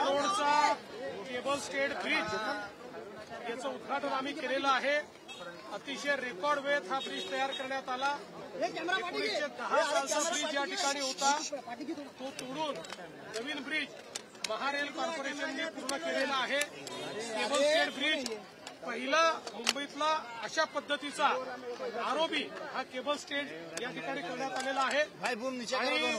रोडचा cable stayed bridge याचं उद्घाटन आम्ही केलेलं आहे। अतिशय रेकॉर्ड वेळेत हा ब्रिज तयार करण्यात आला। 1910 सालचा ब्रिज या ठिकाणी होता, तो तोडून नवीन ब्रिज महारेल कॉर्पोरेशनने पूर्ण केलेला आहे। केबल स्टेड ब्रिज पहिला मुंबईतला अशा पद्धतीचा आरोबी हा केबल स्टेड या ठिकाणी करण्यात आलेला आहे आणि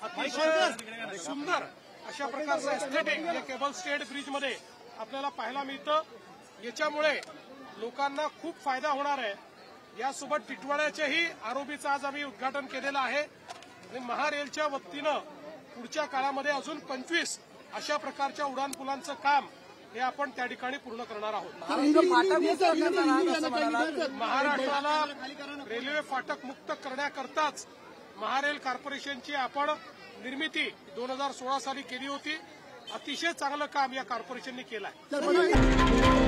अतिशय सुंदर अशा प्रकारचं एस्थेटिक या केबल स्टेड ब्रिजमध्ये आपल्याला पाहायला मिळतं। याच्यामुळे लोकांना खूप फायदा होणार आहे। यासोबत टिटवाळ्याच्याही आरोबीचं आज आम्ही उद्घाटन केलेलं आहे आणि महारेलच्या वतीनं पुढच्या काळामध्ये अजून 25 अशा प्रकारच्या उड्डाणपुलांचं काम हे आपण त्या ठिकाणी पूर्ण करणार आहोत। महाराष्ट्राला रेल्वे फाटक मुक्त करण्याकरताच महारेल कॉर्पोरेशनची आपण निर्मिती 2016 साली केली होती। अतिशय चांगलं काम या कॉर्पोरेशनने केलं आहे।